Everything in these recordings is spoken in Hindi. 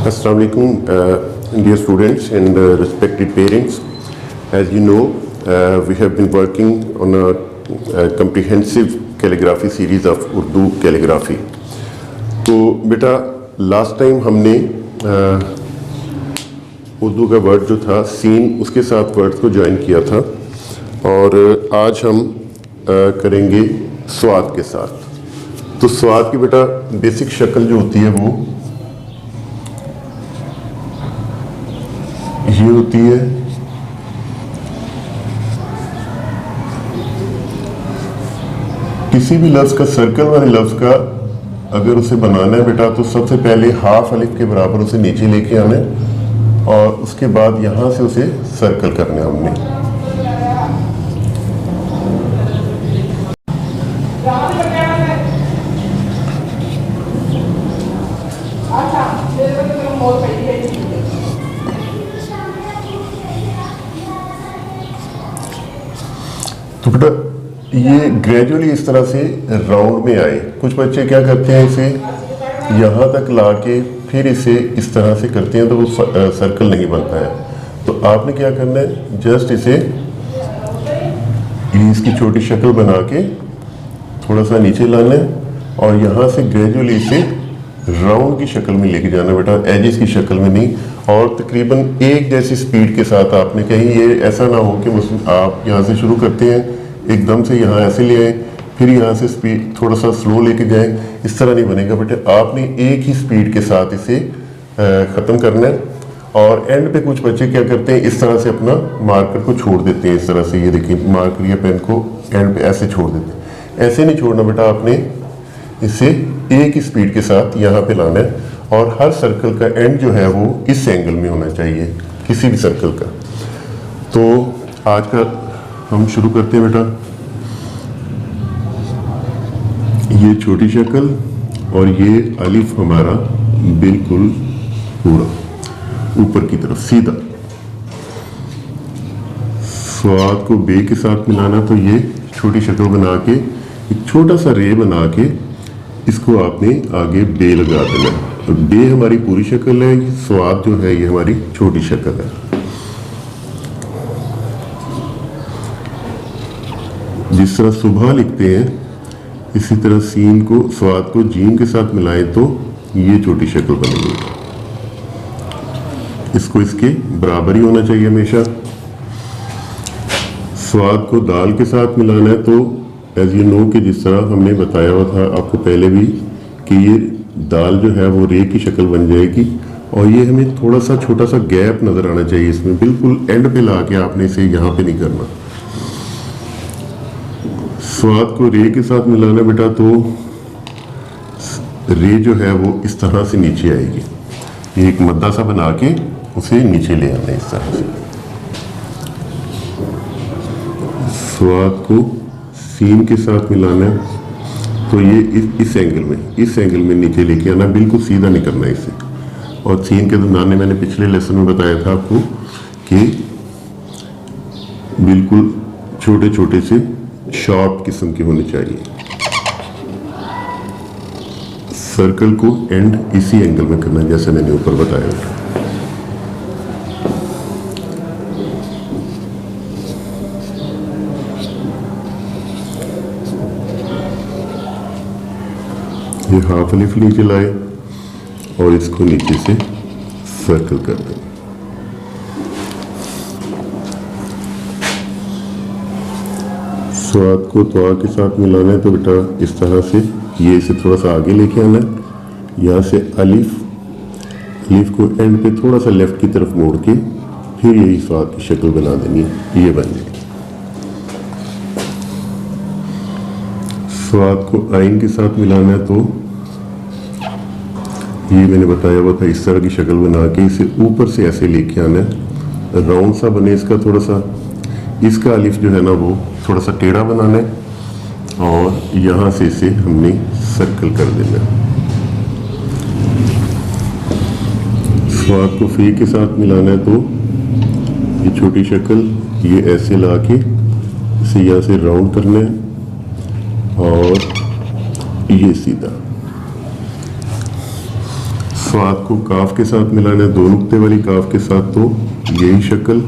Assalamu alaikum, dear students and respected parents. As you know, we have been working on a comprehensive calligraphy series of Urdu calligraphy. तो बेटा लास्ट टाइम हमने उर्दू का वर्ड जो था सीन, उसके साथ वर्ड्स को ज्वाइन किया था और आज हम करेंगे स्वाद के साथ। तो स्वाद की बेटा बेसिक शक्ल जो होती है वो ये होती है। किसी भी लफ्ज़ का, सर्कल वाले लफ्ज़ का अगर उसे बनाना है बेटा तो सबसे पहले हाफ अलिफ के बराबर उसे नीचे लेके आना है और उसके बाद यहाँ से उसे सर्कल करना है हमने। तो बेटा ये ग्रेजुअली इस तरह से राउंड में आए। कुछ बच्चे क्या करते हैं, इसे यहाँ तक ला के फिर इसे इस तरह से करते हैं तो वो सर्कल नहीं बनता है। तो आपने क्या करना है, जस्ट इसे इसकी छोटी शक्ल बना के थोड़ा सा नीचे लाना है और यहाँ से ग्रेजुअली इसे राउंड की शक्ल में लेके जाना बेटा, एजेस की शक्ल में नहीं। और तकरीबन एक जैसी स्पीड के साथ आपने, कहीं ये ऐसा ना हो कि आप यहाँ से शुरू करते हैं एकदम से यहाँ ऐसे ले आए फिर यहाँ से स्पीड थोड़ा सा स्लो लेके जाए, इस तरह नहीं बनेगा बेटे। आपने एक ही स्पीड के साथ इसे ख़त्म करना है। और एंड पे कुछ बच्चे क्या करते हैं, इस तरह से अपना मार्कर को छोड़ देते हैं, इस तरह से, ये देखिए मार्कर या पेन को एंड पे ऐसे छोड़ देते हैं। ऐसे नहीं छोड़ना बेटा, आपने इसे एक ही स्पीड के साथ यहाँ पे लाना है और हर सर्कल का एंड जो है वो इस एंगल में होना चाहिए, किसी भी सर्कल का। तो आज का हम शुरू करते हैं बेटा। ये छोटी शक्ल और ये अलिफ हमारा बिल्कुल पूरा ऊपर की तरफ सीधा। स्वाद को बे के साथ मिलाना, तो ये छोटी शक्ल बना के एक छोटा सा रे बना के इसको आपने आगे बे लगा देना। तो बे हमारी पूरी शक्ल है, स्वाद जो है ये हमारी छोटी शक्ल है। जिस तरह सुबह लिखते हैं इसी तरह सीन को, स्वाद को जीम के साथ मिलाएं तो ये छोटी शक्ल बनेगी। इसको इसके बराबर ही होना चाहिए हमेशा। स्वाद को दाल के साथ मिलाना है तो एज यू नो कि जिस तरह हमने बताया हुआ था आपको पहले भी कि ये दाल जो है वो रे की शक्ल बन जाएगी और ये हमें थोड़ा सा छोटा सा गैप नज़र आना चाहिए इसमें, बिल्कुल एंड पे ला के आपने इसे यहाँ पे नहीं करना। स्वाद को रे के साथ मिलाना बेटा तो रे जो है वो इस तरह से नीचे आएगी, ये एक मद्दा सा बना के उसे नीचे ले आना है इस तरह से। स्वाद को सीन के साथ मिलाना है तो ये इस एंगल में नीचे लेके आना, बिल्कुल सीधा नहीं करना इसे। और सीन के दाने मैंने पिछले लेसन में बताया था आपको कि बिल्कुल छोटे छोटे से शार्प किस्म के होने चाहिए। सर्कल को एंड इसी एंगल में करना है जैसे मैंने ऊपर बताया। ये हाफ अलिफ नीचे लाए और इसको नीचे से सर्कल कर दें। स्वाद को त्वा के साथ मिलाना है तो बेटा इस तरह से ये इसे थोड़ा सा आगे लेके आना है। यहाँ से अलिफ को एंड पे थोड़ा सा लेफ्ट की तरफ मोड़ के फिर यही स्वाद की शक्ल बना देनी है, ये बन जाएगी। स्वाद को आइन के साथ मिलाना है तो ये मैंने बताया हुआ था, इस तरह की शक्ल बना के इसे ऊपर से ऐसे लेके आना है, राउंड सा बने इसका थोड़ा सा। इसका अलिफ जो है ना वो थोड़ा सा टेढ़ा बनाना है और यहाँ से इसे हमने सर्कल कर देना है। स्वाद को फी के साथ मिलाना है तो ये छोटी शक्ल ये ऐसे ला के इसे यहाँ से राउंड करना है और ये सीधा। स्वाद को काफ के साथ मिलाना है, 2 नुक्ते वाली काफ के साथ, तो यही शक्ल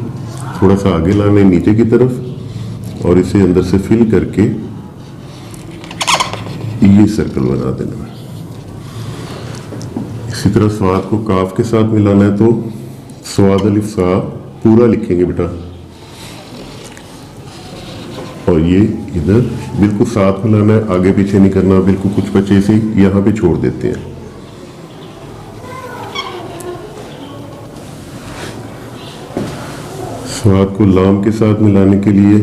थोड़ा सा आगे लाना है नीचे की तरफ और इसे अंदर से फिल करके ये सर्कल बना देना है। इसी तरह स्वाद को काफ के साथ मिलाना है, तो स्वाद अलिफ सा पूरा लिखेंगे बेटा, और ये इधर बिल्कुल साथ मिलाना है, आगे पीछे नहीं करना, बिल्कुल कुछ बच्चे से यहाँ पे छोड़ देते हैं। स्वाद को लाम के साथ मिलाने के लिए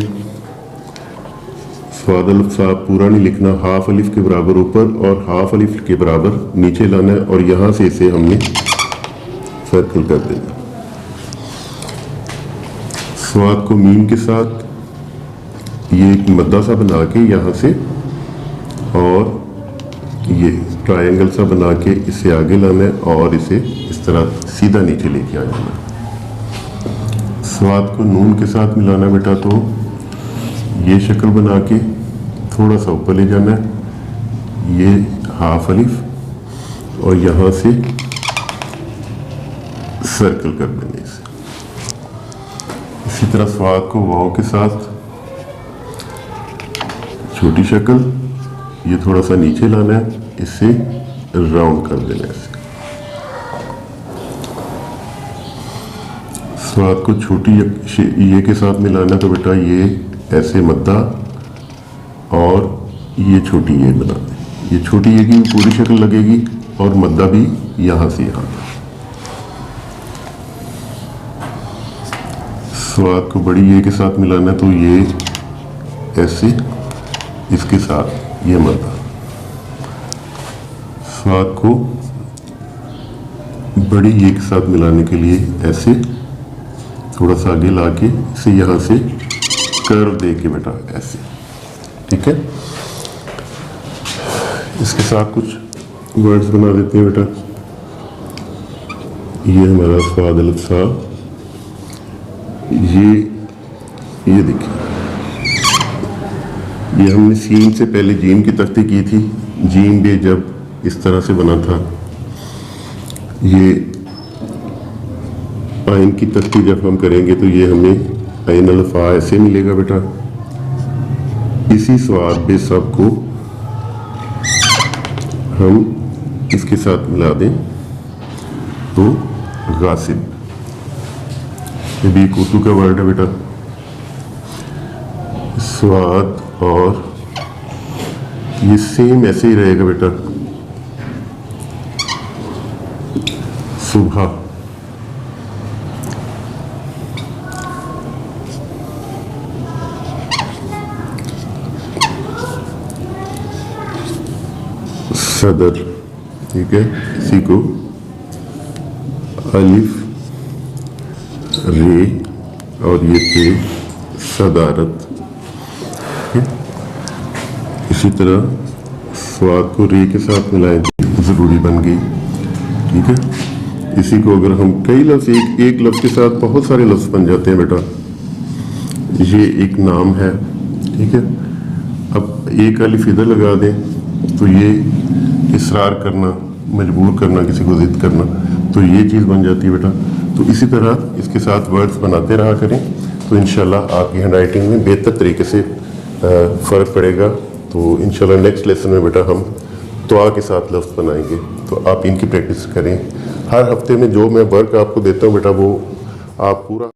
स्वाद अलिफ सा पूरा नहीं लिखना, हाफ अलिफ के बराबर ऊपर और हाफ अलिफ के बराबर नीचे लाना है और यहाँ से इसे हमने सर्कल कर देना। स्वाद को मीम के साथ ये एक मद्दा सा बना के यहाँ से और ये ट्रायंगल सा बना के इसे आगे लाना है और इसे इस तरह सीधा नीचे लेके आ जाना है। स्वाद को नून के साथ मिलाना बेटा, तो ये शक्ल बना के थोड़ा सा ऊपर ले जाना है, ये हाफ अलिफ और यहाँ से सर्कल कर देंगे इसे। इसी तरह स्वाद को वाव के साथ छोटी शक्ल, ये थोड़ा सा नीचे लाना है, इसे राउंड कर देना है। स्वाद को छोटी ये के साथ मिलाना, तो बेटा ये ऐसे मद्दा और ये छोटी ये बना दें। ये छोटी ये की पूरी शक्ल लगेगी और मद्दा भी यहाँ से यहाँ। स्वाद को बड़ी ये के साथ मिलाना, तो ये ऐसे इसके साथ ये मद्दा। स्वाद को बड़ी ये के साथ मिलाने के लिए ऐसे थोड़ा सा आगे ला के इसे यहाँ से कर्व दे के बेटा ऐसे, ठीक है। इसके साथ कुछ वर्ड्स बना देते हैं बेटा। ये हमारा स्वाद अलिफ सा, ये देखिए, ये हमने सीन से पहले जीम की तख्ती की थी। जीम भी जब इस तरह से बना था, ये आइन की तख्ती जब हम करेंगे तो ये हमें आइन अल्फा ऐसे मिलेगा बेटा। इसी स्वाद बे सब को हम इसके साथ मिला दें तो गासिब, ये भी उर्दू का वर्ड है बेटा। स्वाद और ये सेम ऐसे ही रहेगा बेटा। सुबह, सदर, ठीक है। इसी को अलिफ रे और ये थे सदारत। इसी तरह स्वाद को रे के साथ मिलाएं, ज़रूरी बन गई, ठीक है। इसी को अगर हम कई लफ्ज़ एक लफ्ज़ के साथ बहुत सारे लफ्ज़ बन जाते हैं बेटा। ये एक नाम है, ठीक है। अब एक अलिफ इधर लगा दें तो ये इसरार करना, मजबूर करना, किसी को ज़िद करना, तो ये चीज़ बन जाती है बेटा। तो इसी तरह इसके साथ वर्ड्स बनाते रहा करें तो इंशाल्लाह आपकी हैंडराइटिंग में बेहतर तरीके से फ़र्क पड़ेगा। तो इंशाल्लाह नेक्स्ट लेसन में बेटा हम दुआ के साथ लफ्ज़ बनाएंगे, तो आप इनकी प्रैक्टिस करें। हर हफ्ते में जो मैं वर्क आपको देता हूँ बेटा वो आप पूरा